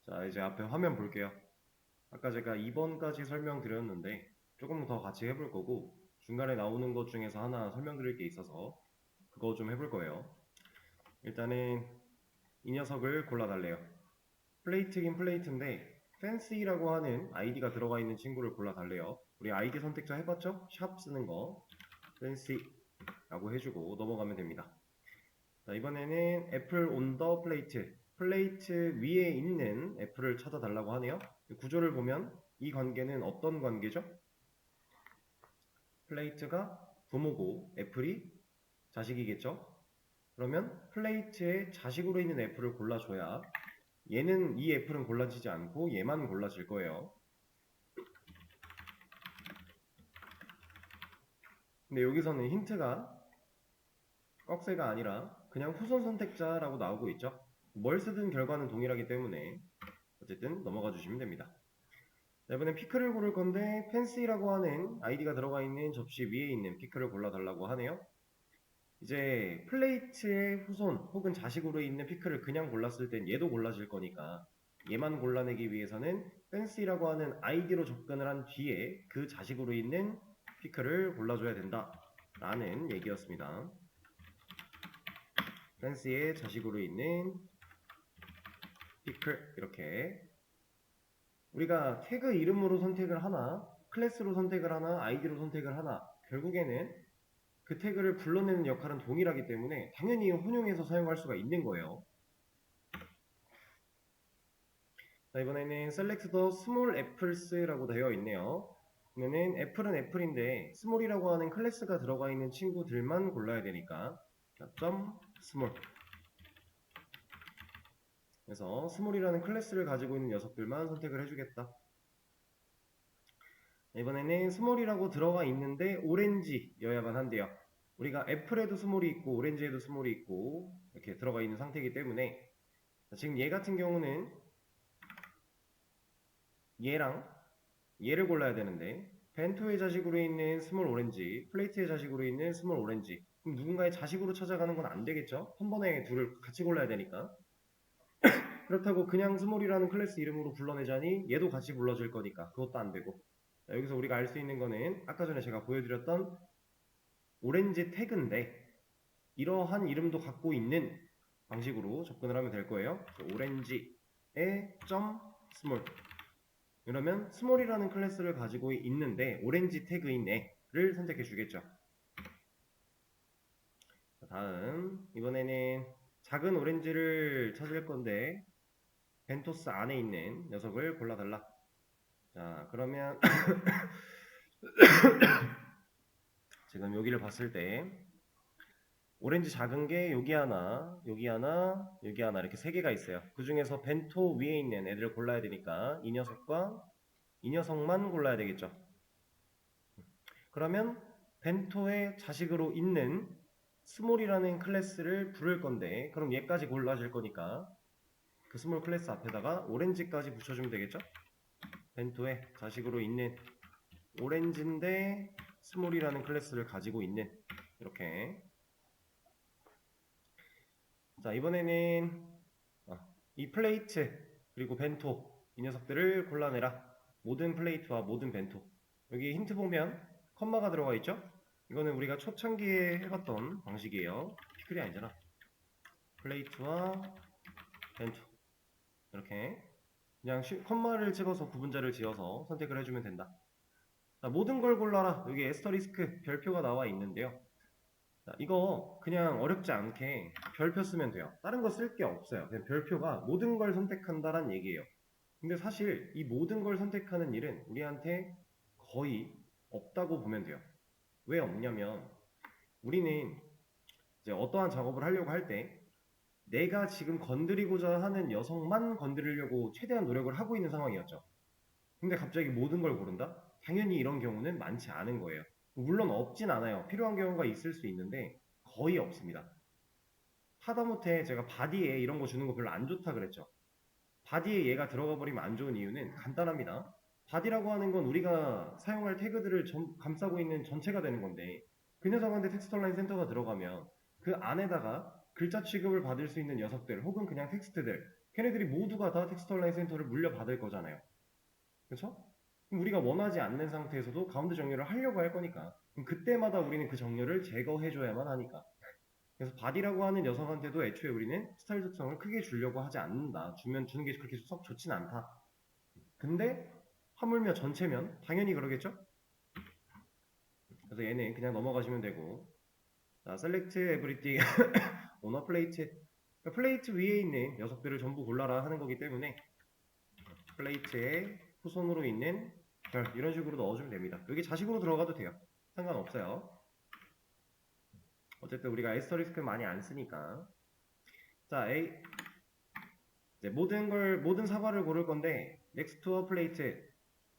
자, 이제 앞에 화면 볼게요. 아까 제가 2번까지 설명드렸는데 조금 더 같이 해볼 거고 중간에 나오는 것 중에서 하나 설명드릴 게 있어서 그거 좀 해볼 거예요. 일단은 이 녀석을 골라달래요. 플레이트긴 플레이트인데 fancy라고 하는 아이디가 들어가 있는 친구를 골라달래요. 우리 아이디 선택자 해봤죠? 샵 쓰는 거 fancy라고 해주고 넘어가면 됩니다. 자, 이번에는 애플 온 더 플레이트, 플레이트 위에 있는 애플을 찾아달라고 하네요. 구조를 보면 이 관계는 어떤 관계죠? 플레이트가 부모고 애플이 자식이겠죠? 그러면 플레이트의 자식으로 있는 애플을 골라줘야 얘는 이 애플은 골라지지 않고 얘만 골라질 거예요. 근데 여기서는 힌트가 꺽쇠가 아니라 그냥 후손 선택자라고 나오고 있죠. 뭘 쓰든 결과는 동일하기 때문에 어쨌든 넘어가 주시면 됩니다. 자, 이번엔 피클을 고를 건데 펜시라고 하는 아이디가 들어가 있는 접시 위에 있는 피클을 골라달라고 하네요. 이제 플레이트의 후손 혹은 자식으로 있는 피클을 그냥 골랐을 땐 얘도 골라질 거니까 얘만 골라내기 위해서는 펜시라고 하는 아이디로 접근을 한 뒤에 그 자식으로 있는 피클을 골라줘야 된다 라는 얘기였습니다. 펜시의 자식으로 있는 피클 이렇게 우리가 태그 이름으로 선택을 하나 클래스로 선택을 하나 아이디로 선택을 하나 결국에는 그 태그를 불러내는 역할은 동일하기 때문에 당연히 혼용해서 사용할 수가 있는 거예요. 자, 이번에는 select the small apples라고 되어 있네요. 그러면은 애플은 애플인데 small이라고 하는 클래스가 들어가 있는 친구들만 골라야 되니까 점 small 그래서 small이라는 클래스를 가지고 있는 녀석들만 선택을 해주겠다. 이번에는 스몰이라고 들어가 있는데 오렌지여야만 한대요. 우리가 애플에도 스몰이 있고 오렌지에도 스몰이 있고 이렇게 들어가 있는 상태이기 때문에 지금 얘 같은 경우는 얘랑 얘를 골라야 되는데 벤토의 자식으로 있는 스몰 오렌지, 플레이트의 자식으로 있는 스몰 오렌지 그럼 누군가의 자식으로 찾아가는 건 안 되겠죠? 한 번에 둘을 같이 골라야 되니까 그렇다고 그냥 스몰이라는 클래스 이름으로 불러내자니 얘도 같이 불러질 거니까 그것도 안 되고 여기서 우리가 알 수 있는 거는 아까 전에 제가 보여드렸던 오렌지 태그인데 이러한 이름도 갖고 있는 방식으로 접근을 하면 될 거예요. 오렌지의 점 스몰 이러면 스몰이라는 클래스를 가지고 있는데 오렌지 태그인 애를 선택해 주겠죠. 다음 이번에는 작은 오렌지를 찾을 건데 벤토스 안에 있는 녀석을 골라달라. 자 그러면 지금 여기를 봤을 때 오렌지 작은 게 여기 하나, 여기 하나, 여기 하나 이렇게 세 개가 있어요. 그 중에서 벤토 위에 있는 애들을 골라야 되니까 이 녀석과 이 녀석만 골라야 되겠죠. 그러면 벤토의 자식으로 있는 스몰이라는 클래스를 부를 건데 그럼 얘까지 골라질 거니까 그 스몰 클래스 앞에다가 오렌지까지 붙여주면 되겠죠. 벤토의 자식으로 있는 오렌지인데 스몰이라는 클래스를 가지고 있는 이렇게 자 이번에는 이 플레이트 그리고 벤토 이 녀석들을 골라내라. 모든 플레이트와 모든 벤토 여기 힌트 보면 컴마가 들어가 있죠. 이거는 우리가 초창기에 해봤던 방식이에요. 피클이 아니잖아. 플레이트와 벤토 이렇게 그냥 컴마를 찍어서 구분자를 지어서 선택을 해주면 된다. 자, 모든 걸 골라라. 여기 에스터리스크 별표가 나와 있는데요. 자, 이거 그냥 어렵지 않게 별표 쓰면 돼요. 다른 거 쓸 게 없어요. 그냥 별표가 모든 걸 선택한다란 얘기예요. 근데 사실 이 모든 걸 선택하는 일은 우리한테 거의 없다고 보면 돼요. 왜 없냐면 우리는 이제 어떠한 작업을 하려고 할 때 내가 지금 건드리고자 하는 녀석만 건드리려고 최대한 노력을 하고 있는 상황이었죠. 근데 갑자기 모든 걸 고른다? 당연히 이런 경우는 많지 않은 거예요. 물론 없진 않아요. 필요한 경우가 있을 수 있는데 거의 없습니다. 하다못해 제가 바디에 이런 거 주는 거 별로 안 좋다 그랬죠. 바디에 얘가 들어가 버리면 안 좋은 이유는 간단합니다. 바디라고 하는 건 우리가 사용할 태그들을 감싸고 있는 전체가 되는 건데 그 녀석한테 텍스트라인 센터가 들어가면 그 안에다가 글자 취급을 받을 수 있는 녀석들 혹은 그냥 텍스트들 걔네들이 모두가 다 텍스트 얼라인 센터를 물려받을 거잖아요. 그렇죠? 그럼 우리가 원하지 않는 상태에서도 가운데 정렬을 하려고 할 거니까 그럼 그때마다 우리는 그 정렬을 제거해줘야만 하니까. 그래서 바디라고 하는 녀석한테도 애초에 우리는 스타일 특성을 크게 주려고 하지 않는다. 주는 게 그렇게 썩 좋진 않다. 근데 하물며 전체면 당연히 그러겠죠? 그래서 얘는 그냥 넘어가시면 되고, 자, select everything on a plate. 그러니까 플레이트 위에 있는 녀석들을 전부 골라라 하는 거기 때문에 플레이트에 후손으로 있는 별 이런 식으로 넣어주면 됩니다. 여기 자식으로 들어가도 돼요. 상관없어요. 어쨌든 우리가 에스터리스크 많이 안 쓰니까. 자, 이제 모든 사과를 고를 건데 next to a plate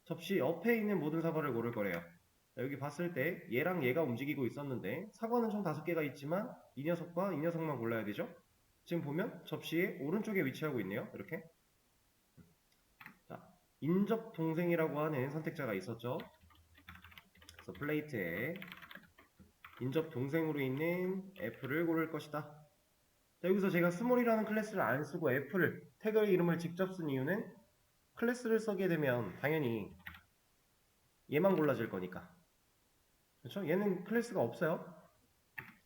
접시 옆에 있는 모든 사과를 고를 거래요. 자, 여기 봤을 때 얘랑 얘가 움직이고 있었는데 사과는 총 5개가 있지만 이 녀석과 이 녀석만 골라야 되죠. 지금 보면 접시의 오른쪽에 위치하고 있네요. 이렇게. 자, 인접 동생이라고 하는 선택자가 있었죠. 그래서 플레이트에 인접 동생으로 있는 F를 고를 것이다. 자, 여기서 제가 스몰이라는 클래스를 안 쓰고 F를 태그 이름을 직접 쓴 이유는 클래스를 쓰게 되면 당연히 얘만 골라질 거니까. 그렇죠? 얘는 클래스가 없어요.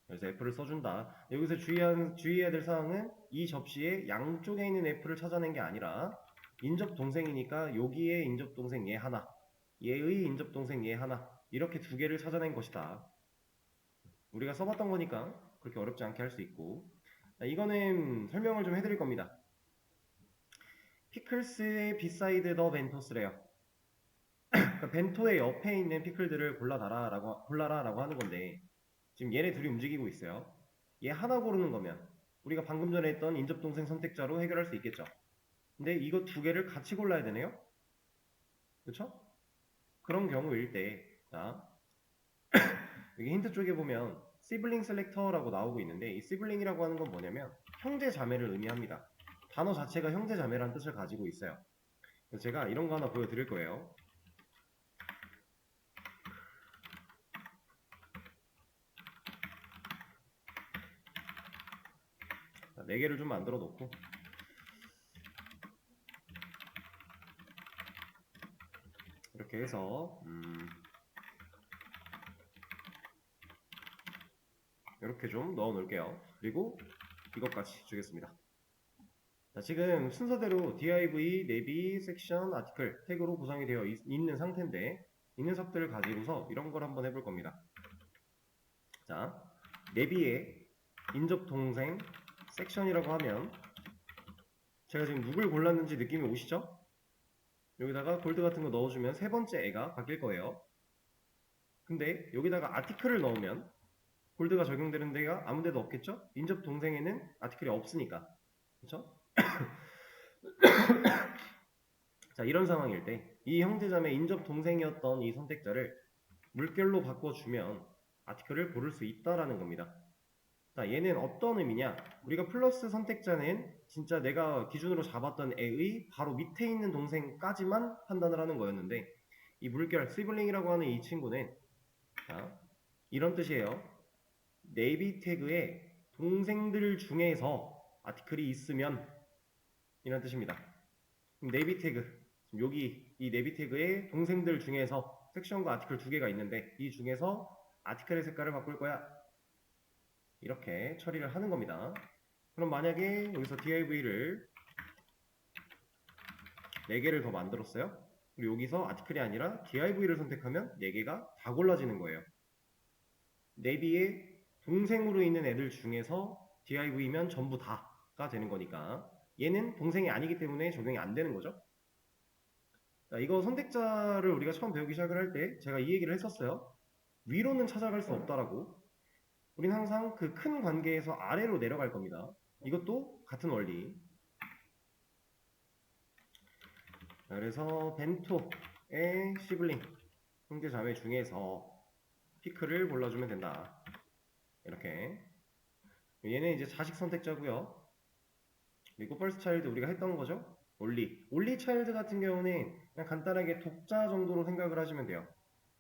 그래서 F를 써준다. 여기서 주의해야 될 사항은 이 접시의 양쪽에 있는 F를 찾아낸 게 아니라 인접 동생이니까 여기에 인접 동생 얘 하나, 얘의 인접 동생 얘 하나 이렇게 2개를 찾아낸 것이다. 우리가 써봤던 거니까 그렇게 어렵지 않게 할 수 있고. 자, 이거는 설명을 좀 해드릴 겁니다. 피클스의 비사이드 더 벤토스래요. 그러니까 벤토의 옆에 있는 피클들을 골라라라고 하는 건데 지금 얘네 둘이 움직이고 있어요. 얘 하나 고르는 거면 우리가 방금 전에 했던 인접동생 선택자로 해결할 수 있겠죠. 근데 이거 2개를 같이 골라야 되네요. 그렇죠? 그런 경우일 때, 자, 여기 힌트 쪽에 보면 시블링 셀렉터라고 나오고 있는데 이 시블링이라고 하는 건 뭐냐면 형제 자매를 의미합니다. 단어 자체가 형제 자매라는 뜻을 가지고 있어요. 그래서 제가 이런 거 하나 보여드릴 거예요. 자, 4개를 좀 만들어 놓고 이렇게 해서 이렇게 좀 넣어 놓을게요. 그리고 이것까지 주겠습니다. 자, 지금 순서대로 div, 내비, 섹션, 아티클 태그로 구성이 되어 있는 상태인데 이 녀석들을 가지고서 이런 걸 한번 해볼 겁니다. 자, 내비에 인접 동생 섹션이라고 하면 제가 지금 누굴 골랐는지 느낌이 오시죠? 여기다가 골드 같은 거 넣어주면 3번째 애가 바뀔 거예요. 근데 여기다가 아티클을 넣으면 골드가 적용되는 데가 아무 데도 없겠죠? 인접 동생에는 아티클이 없으니까. 그렇죠? 자, 이런 상황일 때 이 형제자매 인접 동생이었던 이 선택자를 물결로 바꿔주면 아티클을 고를 수 있다라는 겁니다. 자, 얘는 어떤 의미냐? 우리가 플러스 선택자는 진짜 내가 기준으로 잡았던 애의 바로 밑에 있는 동생까지만 판단을 하는 거였는데 이 물결, 시블링이라고 하는 이 친구는 자, 이런 뜻이에요. 네이비 태그에 동생들 중에서 아티클이 있으면 이런 뜻입니다. 네이비 태그 여기 이 네이비 태그에 동생들 중에서 섹션과 아티클 2개가 있는데 이 중에서 아티클의 색깔을 바꿀 거야. 이렇게 처리를 하는 겁니다. 그럼 만약에 여기서 div를 4개를 더 만들었어요. 그리고 여기서 아티클이 아니라 div를 선택하면 4개가 다 골라지는 거예요. 네비에 동생으로 있는 애들 중에서 div면 전부 다가 되는 거니까 얘는 동생이 아니기 때문에 적용이 안 되는 거죠. 자, 이거 선택자를 우리가 처음 배우기 시작을 할 때 제가 이 얘기를 했었어요. 위로는 찾아갈 수 없다라고. 우린 항상 그 큰 관계에서 아래로 내려갈 겁니다. 이것도 같은 원리. 자, 그래서 벤토의 시블링 형제 자매 중에서 피크를 골라주면 된다. 이렇게. 얘는 이제 자식 선택자고요. 그리고 퍼스트 차일드 우리가 했던 거죠. 올리 차일드 같은 경우는 그냥 간단하게 독자 정도로 생각을 하시면 돼요.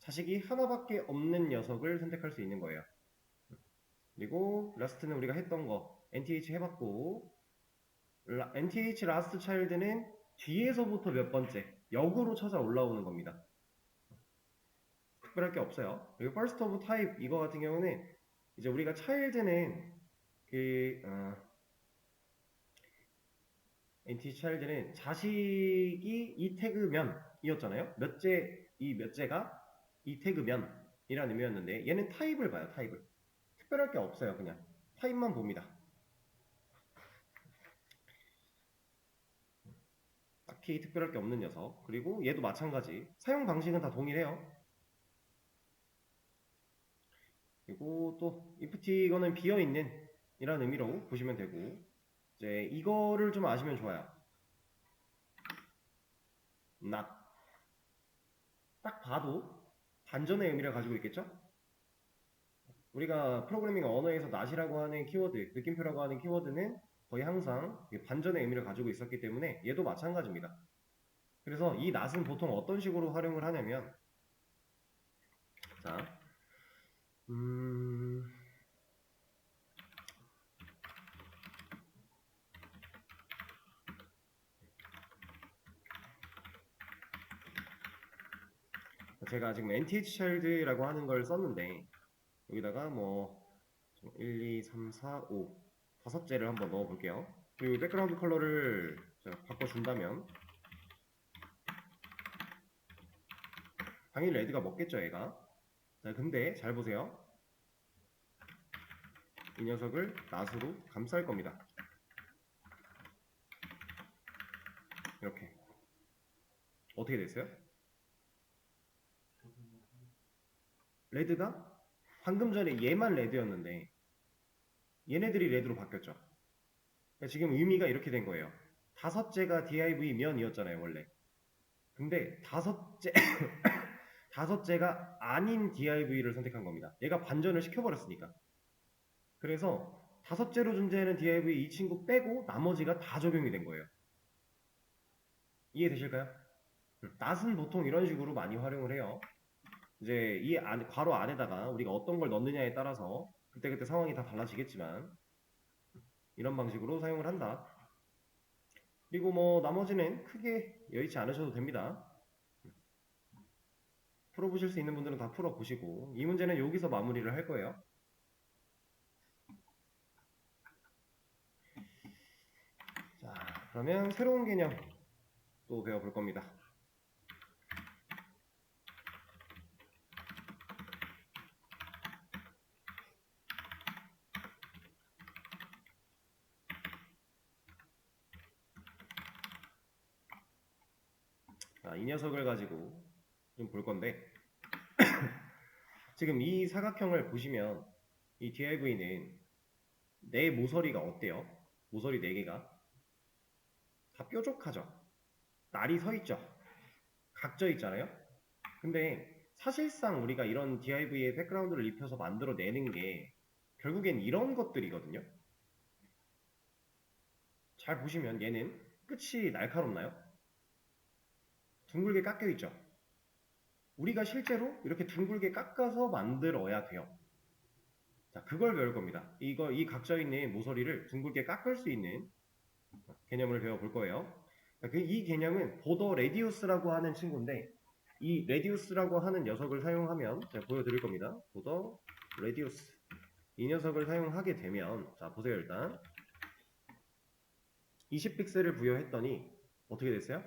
자식이 하나밖에 없는 녀석을 선택할 수 있는 거예요. 그리고 라스트는 우리가 했던 거 NTH 해봤고 nth last child는 뒤에서부터 몇 번째 역으로 찾아 올라오는 겁니다. 특별할 게 없어요. 그리고 first of type 이거 같은 경우는 이제 우리가 child는 nth child는 자식이 이 태그면이었잖아요. 이 몇째가 이 태그면이라는 의미였는데 얘는 타입을 봐요. 타입을. 특별할 게 없어요. 그냥 타입만 봅니다. 딱히 특별할 게 없는 녀석. 그리고 얘도 마찬가지. 사용 방식은 다 동일해요. 그리고 또 if 이거는 비어있는 이라는 의미로 보시면 되고 이제 이거를 좀 아시면 좋아요. not. 딱 봐도 반전의 의미를 가지고 있겠죠? 우리가 프로그래밍 언어에서 not이라고 하는 키워드, 느낌표라고 하는 키워드는 거의 항상 반전의 의미를 가지고 있었기 때문에 얘도 마찬가지입니다. 그래서 이 not은 보통 어떤 식으로 활용을 하냐면 자, 제가 지금 nth child라고 하는 걸 썼는데 여기다가 뭐 1, 2, 3, 4, 5 다섯째를 한번 넣어 볼게요. 그리고 백그라운드 컬러를 제가 바꿔준다면 당연히 레드가 먹겠죠 얘가. 자, 근데 잘 보세요. 이 녀석을 낫으로 감쌀 겁니다. 이렇게. 어떻게 됐어요? 레드가 방금 전에 얘만 레드였는데 얘네들이 레드로 바뀌었죠. 그러니까 지금 의미가 이렇게 된 거예요. 다섯째가 div면이었잖아요 원래. 근데 다섯째가 아닌 div를 선택한 겁니다. 얘가 반전을 시켜버렸으니까. 그래서 다섯째로 존재하는 div 이 친구 빼고 나머지가 다 적용이 된 거예요. 이해되실까요? not은 보통 이런 식으로 많이 활용을 해요. 이제 이 괄호 안에다가 우리가 어떤 걸 넣느냐에 따라서 그때그때 상황이 다 달라지겠지만 이런 방식으로 사용을 한다. 그리고 뭐 나머지는 크게 여의치 않으셔도 됩니다. 풀어보실 수 있는 분들은 다 풀어보시고 이 문제는 여기서 마무리를 할 거예요. 자, 그러면 새로운 개념 또 배워볼 겁니다. 자, 이 녀석을 가지고 좀 볼 건데 지금 이 사각형을 보시면 이 div는 내 모서리가 어때요? 모서리 4개가 다 뾰족하죠? 날이 서 있죠? 각져 있잖아요? 근데 사실상 우리가 이런 div의 백그라운드를 입혀서 만들어내는 게 결국엔 이런 것들이거든요. 잘 보시면 얘는 끝이 날카롭나요? 둥글게 깎여 있죠. 우리가 실제로 이렇게 둥글게 깎아서 만들어야 돼요. 자, 그걸 배울 겁니다. 이 각져 있는 모서리를 둥글게 깎을 수 있는 개념을 배워볼 거예요. 이 개념은 보더 레디우스라고 하는 친구인데 이 레디우스라고 하는 녀석을 사용하면 제가 보여드릴 겁니다. 보더 레디우스 이 녀석을 사용하게 되면 자 보세요. 일단 20픽셀을 부여했더니 어떻게 됐어요?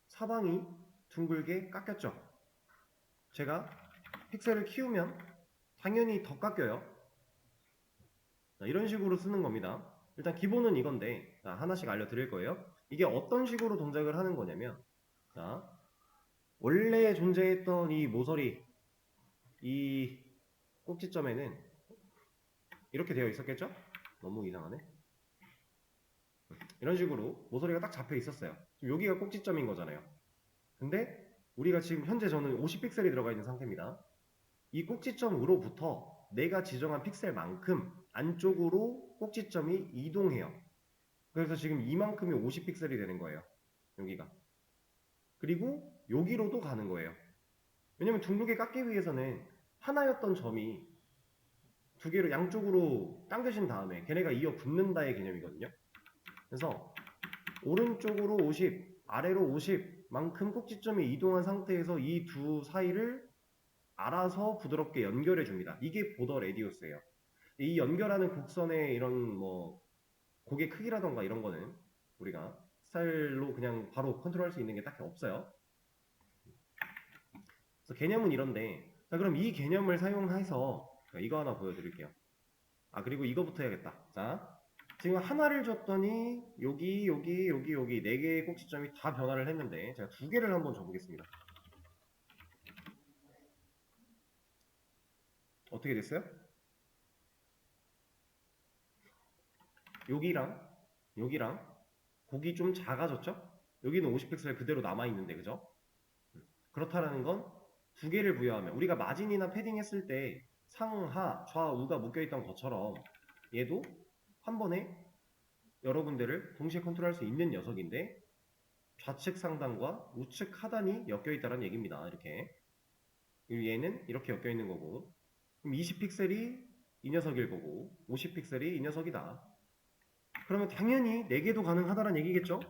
사방이 둥글게 깎였죠. 제가 픽셀을 키우면 당연히 더 깎여요. 자, 이런 식으로 쓰는 겁니다. 일단 기본은 이건데 자, 하나씩 알려드릴 거예요. 이게 어떤 식으로 동작을 하는 거냐면 자, 원래 존재했던 이 모서리 이 꼭지점에는 이렇게 되어 있었겠죠? 너무 이상하네. 이런 식으로 모서리가 딱 잡혀 있었어요. 지금 여기가 꼭지점인 거잖아요. 근데 우리가 지금 현재 저는 50픽셀이 들어가 있는 상태입니다. 이 꼭지점으로부터 내가 지정한 픽셀만큼 안쪽으로 꼭지점이 이동해요. 그래서 지금 이만큼이 50픽셀이 되는 거예요. 여기가. 그리고 여기로도 가는 거예요. 왜냐면 둥글게 깎기 위해서는 하나였던 점이 두 개로 양쪽으로 당겨진 다음에 걔네가 이어 붙는다의 개념이거든요. 그래서 오른쪽으로 50, 아래로 50만큼 꼭지점이 이동한 상태에서 이 두 사이를 알아서 부드럽게 연결해 줍니다. 이게 보더 레디우스예요. 이 연결하는 곡선의 이런 뭐 곡의 크기라던가 이런 거는 우리가 스타일로 그냥 바로 컨트롤할 수 있는 게 딱히 없어요. 그래서 개념은 이런데, 자 그럼 이 개념을 사용해서 이거 하나 보여드릴게요. 아 그리고 이거부터 해야겠다. 자 지금 하나를 줬더니 여기 네 개의 꼭지점이 다 변화를 했는데 제가 두 개를 한번 줘보겠습니다. 어떻게 됐어요? 여기랑 곡이 좀 작아졌죠? 여기는 50픽셀 그대로 남아있는데 그죠? 그렇다라는 건 두 개를 부여하면 우리가 마진이나 패딩 했을 때 상하, 좌우가 묶여있던 것처럼 얘도 한 번에 여러 군데를 동시에 컨트롤할 수 있는 녀석인데 좌측 상단과 우측 하단이 엮여있다는 얘기입니다. 이렇게 그리고 얘는 이렇게 엮여있는 거고 그럼 20픽셀이 이 녀석일 거고 50픽셀이 이 녀석이다. 그러면 당연히 4개도 가능하다는 얘기겠죠?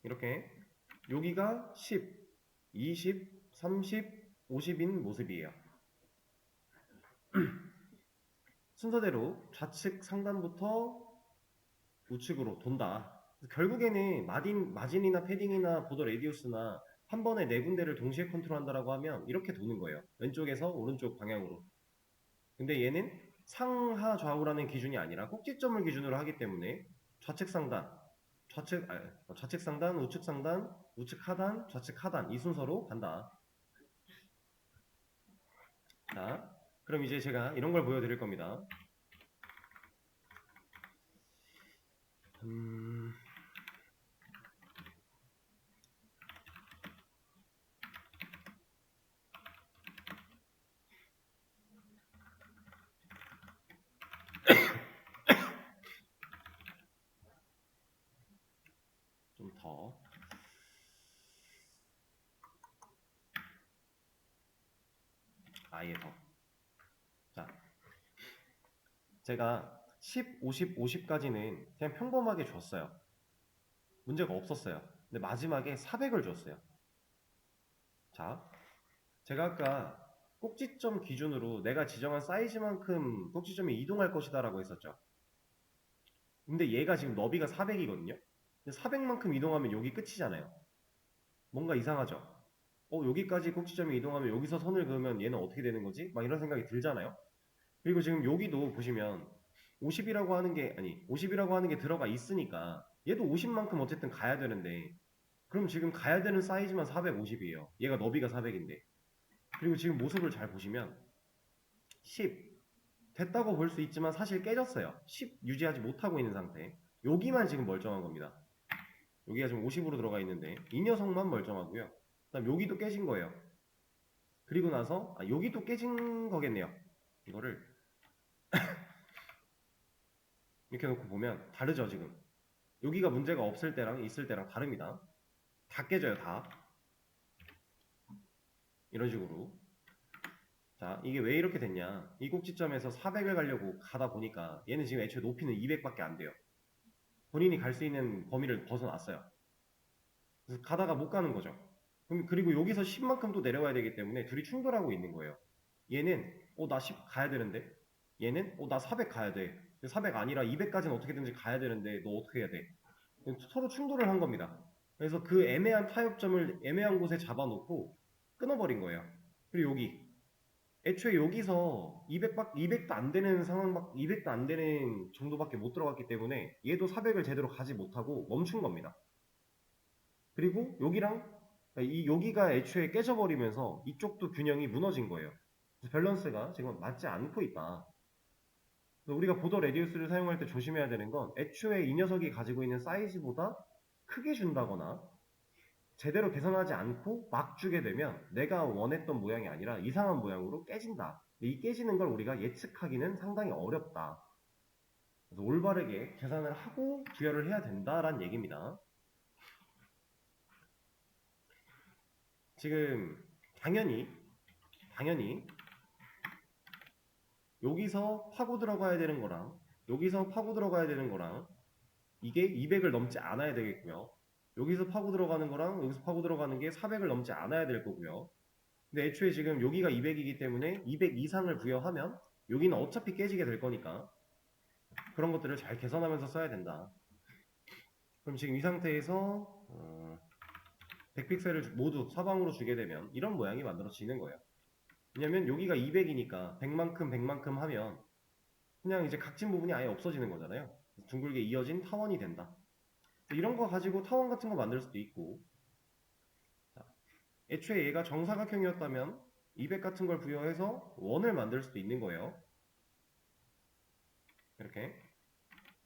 이렇게 여기가 10, 20, 30, 50인 모습이에요. 순서대로 좌측 상단부터 우측으로 돈다. 결국에는 마진이나 패딩이나 보더 레디우스나 한 번에 네 군데를 동시에 컨트롤한다라고 하면 이렇게 도는 거예요. 왼쪽에서 오른쪽 방향으로. 근데 얘는 상하 좌우라는 기준이 아니라 꼭지점을 기준으로 하기 때문에 좌측 상단, 좌측 상단, 우측 상단, 우측 하단, 좌측 하단 이 순서로 간다. 자, 그럼 이제 제가 이런 걸 보여드릴 겁니다. 좀 더. 아예 더. 자, 제가 10, 50, 50까지는 그냥 평범하게 줬어요. 문제가 없었어요. 근데 마지막에 400을 줬어요. 자, 제가 아까 꼭지점 기준으로 내가 지정한 사이즈만큼 꼭지점이 이동할 것이다 라고 했었죠. 근데 얘가 지금 너비가 400이거든요. 근데 400만큼 이동하면 여기 끝이잖아요. 뭔가 이상하죠? 여기까지 꼭지점이 이동하면 여기서 선을 그으면 얘는 어떻게 되는 거지? 막 이런 생각이 들잖아요. 그리고 지금 여기도 보시면 50이라고 하는 게, 아니, 50이라고 하는 게 들어가 있으니까 얘도 50만큼 어쨌든 가야 되는데 그럼 지금 가야 되는 사이즈만 450이에요. 얘가 너비가 400인데. 그리고 지금 모습을 잘 보시면 10 됐다고 볼 수 있지만 사실 깨졌어요. 10 유지하지 못하고 있는 상태. 여기만 지금 멀쩡한 겁니다. 여기가 지금 50으로 들어가 있는데 이 녀석만 멀쩡하고요. 그다음 여기도 깨진 거예요. 그리고 나서 여기도 깨진 거겠네요. 이거를 이렇게 놓고 보면 다르죠 지금. 여기가 문제가 없을 때랑 있을 때랑 다릅니다. 다 깨져요 다. 이런 식으로. 자 이게 왜 이렇게 됐냐. 이 꼭지점에서 400을 가려고 가다 보니까 얘는 지금 애초에 높이는 200밖에 안 돼요. 본인이 갈 수 있는 범위를 벗어났어요. 그래서 가다가 못 가는 거죠. 그리고 여기서 10만큼 또 내려와야 되기 때문에 둘이 충돌하고 있는 거예요. 얘는 나 10 가야 되는데 얘는 나 400 가야 돼. 400 아니라 200까지는 어떻게든지 가야 되는데 너 어떻게 해야 돼? 서로 충돌을 한 겁니다. 그래서 그 애매한 타협점을 애매한 곳에 잡아놓고 끊어버린 거예요. 그리고 여기 애초에 여기서 200도 안 되는 상황, 200도 안 되는 정도밖에 못 들어갔기 때문에 얘도 400을 제대로 가지 못하고 멈춘 겁니다. 그리고 여기가 애초에 깨져버리면서 이쪽도 균형이 무너진 거예요. 밸런스가 지금 맞지 않고 있다. 우리가 보더 레디우스를 사용할 때 조심해야 되는 건 애초에 이 녀석이 가지고 있는 사이즈보다 크게 준다거나 제대로 계산하지 않고 막 주게 되면 내가 원했던 모양이 아니라 이상한 모양으로 깨진다. 이 깨지는 걸 우리가 예측하기는 상당히 어렵다. 그래서 올바르게 계산을 하고 부여를 해야 된다라는 얘기입니다. 지금 당연히 당연히 여기서 파고 들어가야 되는 거랑 여기서 파고 들어가야 되는 거랑 이게 200을 넘지 않아야 되겠고요. 여기서 파고 들어가는 거랑 여기서 파고 들어가는 게 400을 넘지 않아야 될 거고요. 근데 애초에 지금 여기가 200이기 때문에 200 이상을 부여하면 여기는 어차피 깨지게 될 거니까 그런 것들을 잘 계산하면서 써야 된다. 그럼 지금 이 상태에서 100픽셀을 모두 사방으로 주게 되면 이런 모양이 만들어지는 거예요. 왜냐면 여기가 200이니까 100만큼 100만큼 하면 그냥 이제 각진 부분이 아예 없어지는 거잖아요. 둥글게 이어진 타원이 된다. 이런 거 가지고 타원 같은 거 만들 수도 있고, 자, 애초에 얘가 정사각형이었다면 200 같은 걸 부여해서 원을 만들 수도 있는 거예요. 이렇게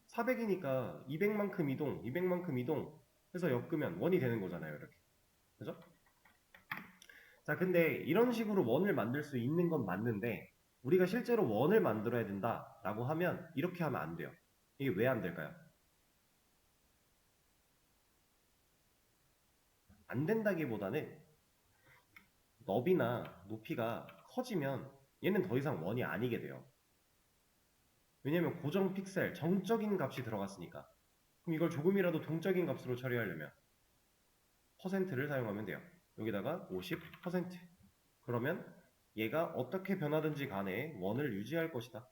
400이니까 200만큼 이동, 200만큼 이동 해서 엮으면 원이 되는 거잖아요. 이렇게. 그죠? 자, 근데 이런 식으로 원을 만들 수 있는 건 맞는데 우리가 실제로 원을 만들어야 된다라고 하면 이렇게 하면 안 돼요. 이게 왜 안 될까요? 안 된다기보다는 너비나 높이가 커지면 얘는 더 이상 원이 아니게 돼요. 왜냐면 고정 픽셀, 정적인 값이 들어갔으니까. 그럼 이걸 조금이라도 동적인 값으로 처리하려면 퍼센트를 사용하면 돼요. 여기다가 50%. 그러면 얘가 어떻게 변하든지 간에 원을 유지할 것이다.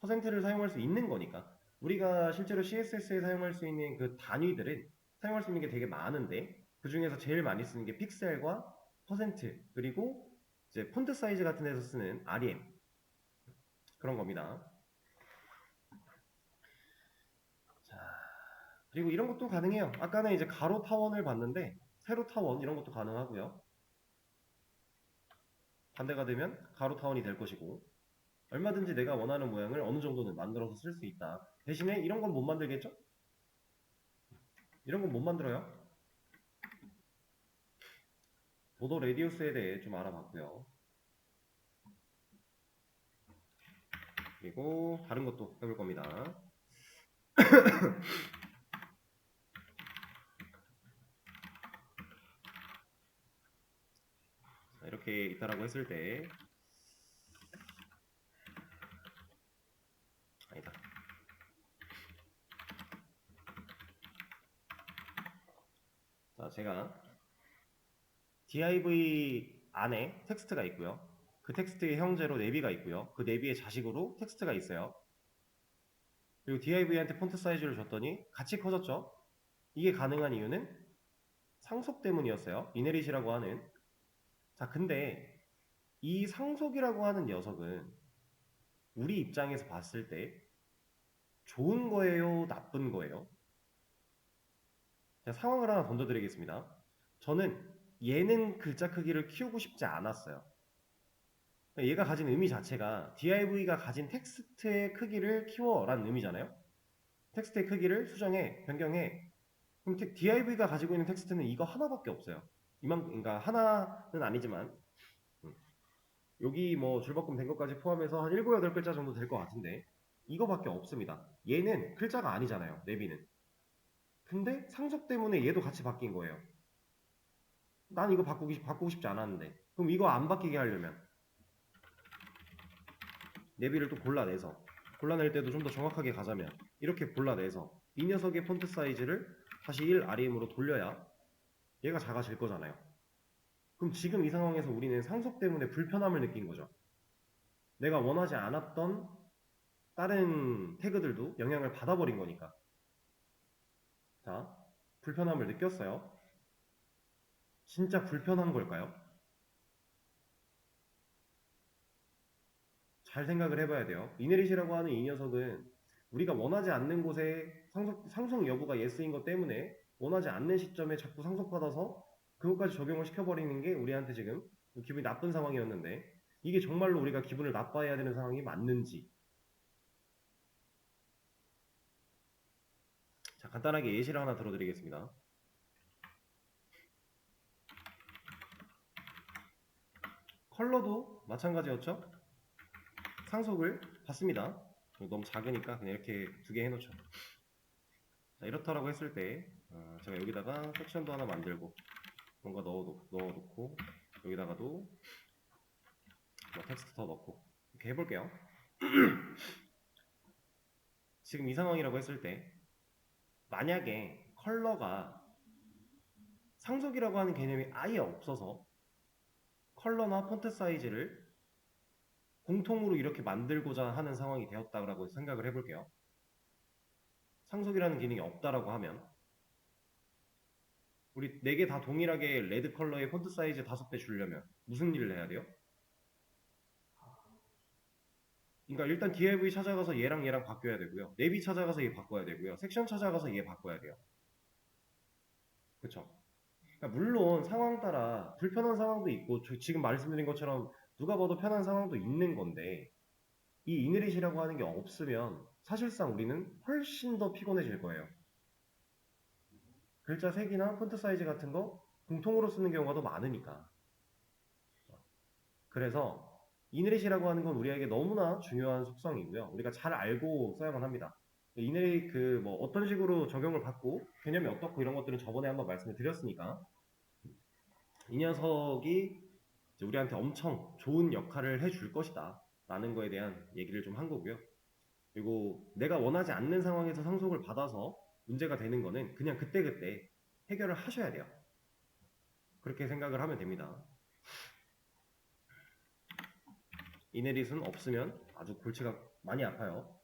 퍼센트를 사용할 수 있는 거니까. 우리가 실제로 CSS에 사용할 수 있는 그 단위들은 사용할 수 있는 게 되게 많은데 그 중에서 제일 많이 쓰는 게 픽셀과 퍼센트 그리고 이제 폰트 사이즈 같은 데서 쓰는 REM 그런 겁니다. 자, 그리고 이런 것도 가능해요. 아까는 이제 가로 타원을 봤는데 세로 타원 이런 것도 가능하고요. 반대가 되면 가로 타원이 될 것이고 얼마든지 내가 원하는 모양을 어느 정도는 만들어서 쓸 수 있다. 대신에 이런 건 못 만들겠죠? 이런 건 못 만들어요. 보도 레디우스에 대해 좀 알아봤고요. 그리고 다른 것도 해볼 겁니다. 자, 이렇게 있다라고 했을 때 아니다. 자, 제가 div 안에 텍스트가 있고요. 그 텍스트의 형제로 내비가 있고요. 그 내비의 자식으로 텍스트가 있어요. 그리고 div한테 폰트 사이즈를 줬더니 같이 커졌죠. 이게 가능한 이유는 상속 때문이었어요. 이네릿이라고 하는. 자, 근데 이 상속이라고 하는 녀석은 우리 입장에서 봤을 때 좋은 거예요? 나쁜 거예요? 제가 상황을 하나 던져드리겠습니다. 저는 얘는 글자 크기를 키우고 싶지 않았어요. 얘가 가진 의미 자체가 div가 가진 텍스트의 크기를 키워라는 의미잖아요. 텍스트의 크기를 수정해, 변경해. 그럼 div가 가지고 있는 텍스트는 이거 하나밖에 없어요. 그러니까 하나는 아니지만 여기 뭐 줄바꿈 된 것까지 포함해서 한 7, 8글자 정도 될 것 같은데 이거밖에 없습니다. 얘는 글자가 아니잖아요. 내비는. 근데 상속 때문에 얘도 같이 바뀐 거예요. 난 이거 바꾸고 싶지 않았는데 그럼 이거 안 바뀌게 하려면 내비를 또 골라낼 때도 좀 더 정확하게 가자면 이렇게 골라내서 이 녀석의 폰트 사이즈를 다시 1 REM으로 돌려야 얘가 작아질 거잖아요. 그럼 지금 이 상황에서 우리는 상속 때문에 불편함을 느낀 거죠. 내가 원하지 않았던 다른 태그들도 영향을 받아버린 거니까. 자, 불편함을 느꼈어요. 진짜 불편한 걸까요? 잘 생각을 해봐야 돼요. 이네릿이라고 하는 이 녀석은 우리가 원하지 않는 곳에 상속 여부가 예스인 것 때문에 원하지 않는 시점에 자꾸 상속받아서 그것까지 적용을 시켜버리는 게 우리한테 지금 기분이 나쁜 상황이었는데 이게 정말로 우리가 기분을 나빠해야 되는 상황이 맞는지. 자, 간단하게 예시를 하나 들어드리겠습니다. 컬러도 마찬가지였죠? 상속을 받습니다. 너무 작으니까 그냥 이렇게 두 개 해놓죠. 자, 이렇다라고 했을 때 제가 여기다가 섹션도 하나 만들고 뭔가 넣어놓고 여기다가도 뭐 텍스트 더 넣고 이렇게 해볼게요. 지금 이 상황이라고 했을 때 만약에 컬러가 상속이라고 하는 개념이 아예 없어서 컬러나 폰트 사이즈를 공통으로 이렇게 만들고자 하는 상황이 되었다고 생각을 해볼게요. 상속이라는 기능이 없다라고 하면 우리 4개 다 동일하게 레드 컬러의 폰트 사이즈 5배 주려면 무슨 일을 해야 돼요? 그러니까 일단 div 찾아가서 얘랑 얘랑 바꿔야 되고요. 내비 찾아가서 얘 바꿔야 되고요. 섹션 찾아가서 얘 바꿔야 돼요. 그쵸? 그러니까 물론 상황 따라 불편한 상황도 있고 지금 말씀드린 것처럼 누가 봐도 편한 상황도 있는 건데 이 이너릿이라고 하는 게 없으면 사실상 우리는 훨씬 더 피곤해질 거예요. 글자 색이나 폰트 사이즈 같은 거 공통으로 쓰는 경우가 더 많으니까. 그래서 이너릿이라고 하는 건 우리에게 너무나 중요한 속성이고요. 우리가 잘 알고 써야만 합니다. 이너릿 뭐 어떤 식으로 적용을 받고 개념이 어떻고 이런 것들은 저번에 한번 말씀을 드렸으니까 이 녀석이 우리한테 엄청 좋은 역할을 해줄 것이다 라는 거에 대한 얘기를 좀 한 거고요. 그리고 내가 원하지 않는 상황에서 상속을 받아서 문제가 되는 거는 그냥 그때그때 해결을 하셔야 돼요. 그렇게 생각을 하면 됩니다. 이너릿은 없으면 아주 골치가 많이 아파요.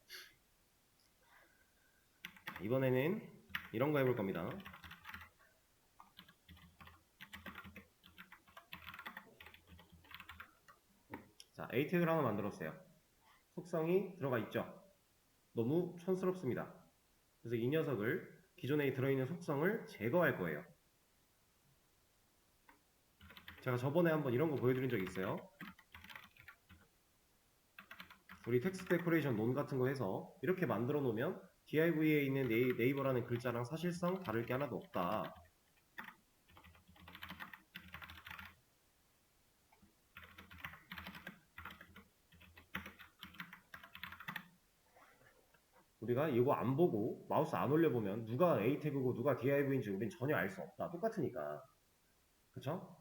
이번에는 이런 거 해볼 겁니다. 자, A 태그를 하나 만들었어요. 속성이 들어가 있죠. 너무 촌스럽습니다. 그래서 이 녀석을 기존에 들어있는 속성을 제거할 거예요. 제가 저번에 한번 이런 거 보여드린 적이 있어요. 우리 텍스트 데코레이션 논 같은 거 해서 이렇게 만들어 놓으면 div에 있는 네이버라는 글자랑 사실상 다를 게 하나도 없다. 우리가 이거 안 보고 마우스 안 올려보면 누가 A 태그고 누가 div인지 우린 전혀 알 수 없다. 똑같으니까. 그쵸?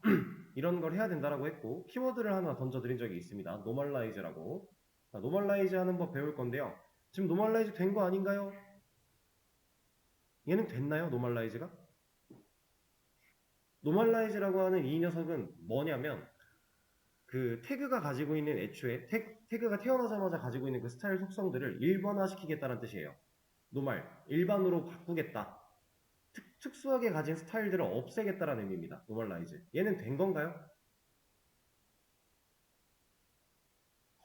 이런 걸 해야 된다라고 했고 키워드를 하나 던져드린 적이 있습니다. normalize라고. normalize 하는 법 배울 건데요. 지금 normalize 된 거 아닌가요? 얘는 됐나요? normalize가? normalize라고 하는 이 녀석은 뭐냐면 그 태그가 가지고 있는 애초에 태그가 태어나자마자 가지고 있는 그 스타일 속성들을 일반화시키겠다는 뜻이에요. normal, 일반으로 바꾸겠다. 특수하게 가진 스타일들을 없애겠다라는 의미입니다. normalize. 얘는 된 건가요?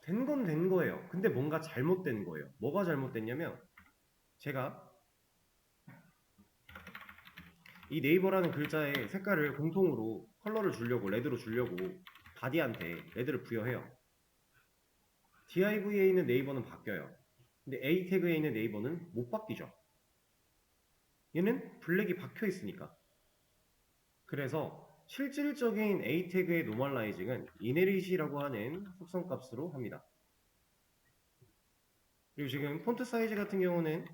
된 건 된 거예요. 근데 뭔가 잘못된 거예요. 뭐가 잘못됐냐면 제가 이 네이버라는 글자의 색깔을 공통으로 컬러를 주려고 레드로 주려고 바디한테 레드를 부여해요. div에 있는 네이버는 바뀌어요. 근데 a 태그에 있는 네이버는 못 바뀌죠. 얘는 블랙이 박혀 있으니까. 그래서 실질적인 a 태그의 노멀라이징은 이네릿이라고 하는 속성값으로 합니다. 그리고 지금 폰트 사이즈 같은 경우는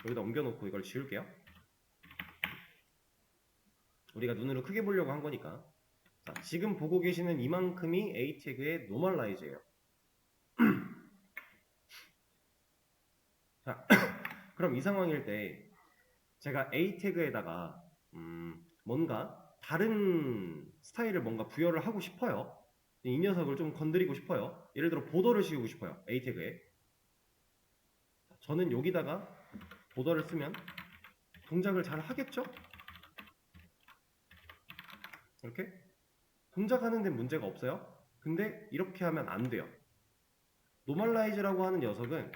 여기다 옮겨놓고 이걸 지울게요. 우리가 눈으로 크게 보려고 한 거니까. 자, 지금 보고 계시는 이만큼이 a 태그의 노멀라이즈예요. 자, 그럼 이 상황일 때 제가 a 태그에다가 뭔가 다른 스타일을 뭔가 부여를 하고 싶어요. 이 녀석을 좀 건드리고 싶어요. 예를 들어 보더를 씌우고 싶어요. a 태그에. 저는 여기다가 보더를 쓰면 동작을 잘 하겠죠? 이렇게 동작하는 데는 문제가 없어요. 근데 이렇게 하면 안 돼요. 노멀라이즈라고 하는 녀석은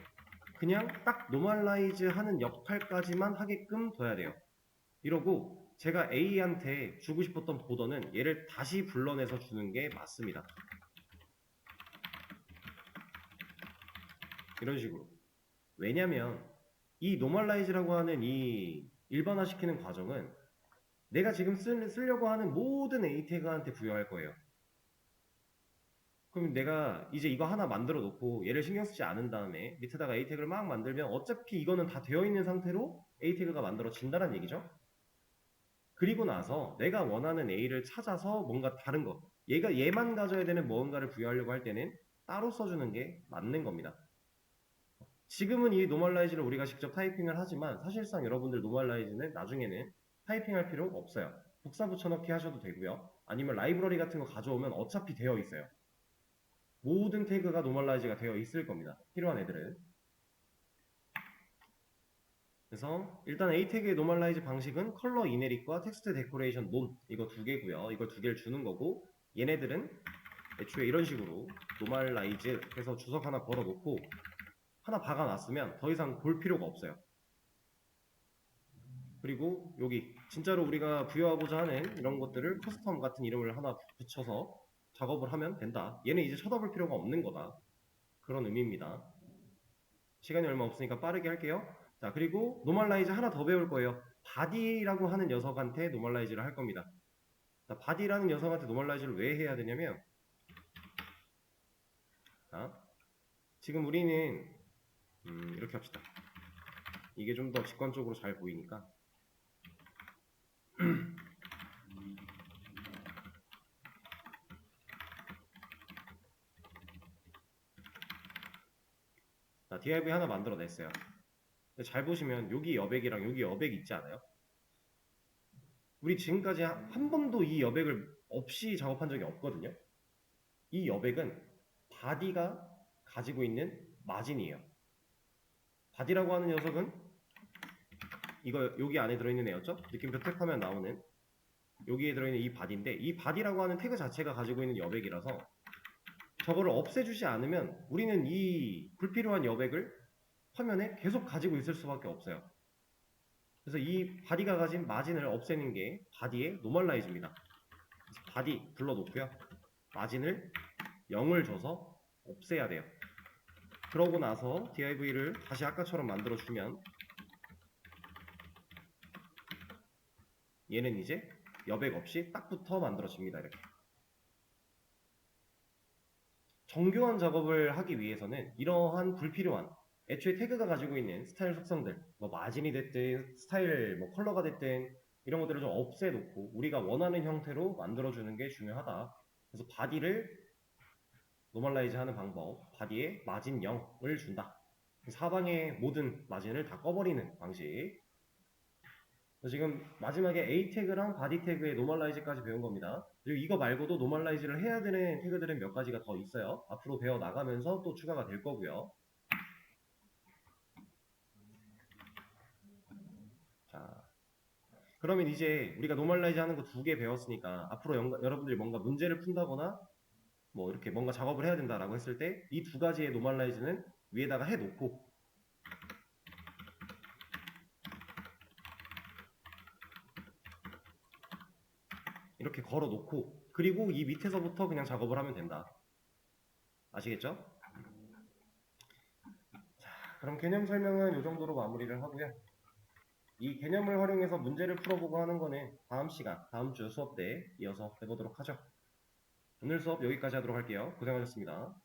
그냥 딱 노멀라이즈 하는 역할까지만 하게끔 둬야 돼요. 이러고 제가 A한테 주고 싶었던 보더는 얘를 다시 불러내서 주는 게 맞습니다. 이런 식으로. 왜냐면 이 노멀라이즈라고 하는 이 일반화시키는 과정은 내가 지금 쓰려고 하는 모든 A 태그한테 부여할 거예요. 그럼 내가 이제 이거 하나 만들어 놓고 얘를 신경 쓰지 않은 다음에 밑에다가 A 태그를 막 만들면 어차피 이거는 다 되어 있는 상태로 A 태그가 만들어진다는 얘기죠. 그리고 나서 내가 원하는 A를 찾아서 뭔가 다른 거, 얘만 가져야 되는 무언가를 부여하려고 할 때는 따로 써주는 게 맞는 겁니다. 지금은 이 노멀라이즈를 우리가 직접 타이핑을 하지만 사실상 여러분들 노멀라이즈는 나중에는 타이핑할 필요가 없어요. 복사 붙여넣기 하셔도 되고요. 아니면 라이브러리 같은 거 가져오면 어차피 되어 있어요. 모든 태그가 노멀라이즈가 되어 있을 겁니다. 필요한 애들은. 그래서 일단 A 태그의 노멀라이즈 방식은 컬러 이네릭과 텍스트 데코레이션 논 이거 두 개고요. 이걸 두 개를 주는 거고 얘네들은 애초에 이런 식으로 노멀라이즈 해서 주석 하나 걸어놓고 하나 박아놨으면 더 이상 볼 필요가 없어요. 그리고 여기 진짜로 우리가 부여하고자 하는 이런 것들을 커스텀 같은 이름을 하나 붙여서 작업을 하면 된다. 얘는 이제 쳐다볼 필요가 없는 거다. 그런 의미입니다. 시간이 얼마 없으니까 빠르게 할게요. 자, 그리고 노멀라이즈 하나 더 배울 거예요. 바디라고 하는 녀석한테 노멀라이즈를 할 겁니다. 자, 바디라는 녀석한테 노멀라이즈를 왜 해야 되냐면 자, 지금 우리는 이렇게 합시다. 이게 좀 더 직관적으로 잘 보이니까 자, div 하나 만들어냈어요. 잘 보시면 여기 여백이랑 여기 여백 있지 않아요? 우리 지금까지 한 번도 이 여백을 없이 작업한 적이 없거든요. 이 여백은 바디가 가지고 있는 마진이에요. 바디라고 하는 녀석은 이거 여기 안에 들어있는 애였죠? 느낌표 탭하면 나오는 여기에 들어있는 이 바디인데 이 바디라고 하는 태그 자체가 가지고 있는 여백이라서 저거를 없애주지 않으면 우리는 이 불필요한 여백을 화면에 계속 가지고 있을 수밖에 없어요. 그래서 이 바디가 가진 마진을 없애는 게 바디의 노멀라이즈입니다. 바디 불러놓고요. 마진을 0을 줘서 없애야 돼요. 그러고 나서 div를 다시 아까처럼 만들어주면 얘는 이제 여백 없이 딱 붙어 만들어집니다. 이렇게. 정교한 작업을 하기 위해서는 이러한 불필요한 애초에 태그가 가지고 있는 스타일 속성들 뭐 마진이 됐든 스타일 뭐 컬러가 됐든 이런 것들을 좀 없애놓고 우리가 원하는 형태로 만들어주는 게 중요하다. 그래서 바디를 노멀라이즈 하는 방법, 바디에 마진 0을 준다. 사방의 모든 마진을 다 꺼버리는 방식. 지금 마지막에 A 태그랑 바디 태그의 노멀라이즈까지 배운 겁니다. 그리고 이거 말고도 노멀라이즈를 해야 되는 태그들은 몇 가지가 더 있어요. 앞으로 배워 나가면서 또 추가가 될 거고요. 자, 그러면 이제 우리가 노멀라이즈 하는 거 두 개 배웠으니까 앞으로 여러분들이 뭔가 문제를 푼다거나 뭐 이렇게 뭔가 작업을 해야 된다라고 했을 때 이 두 가지의 노멀라이즈는 위에다가 해놓고 이렇게 걸어놓고 그리고 이 밑에서부터 그냥 작업을 하면 된다. 아시겠죠? 자, 그럼 개념 설명은 이 정도로 마무리를 하고요. 이 개념을 활용해서 문제를 풀어보고 하는 거는 다음 시간, 다음 주 수업 때 이어서 해보도록 하죠. 오늘 수업 여기까지 하도록 할게요. 고생하셨습니다.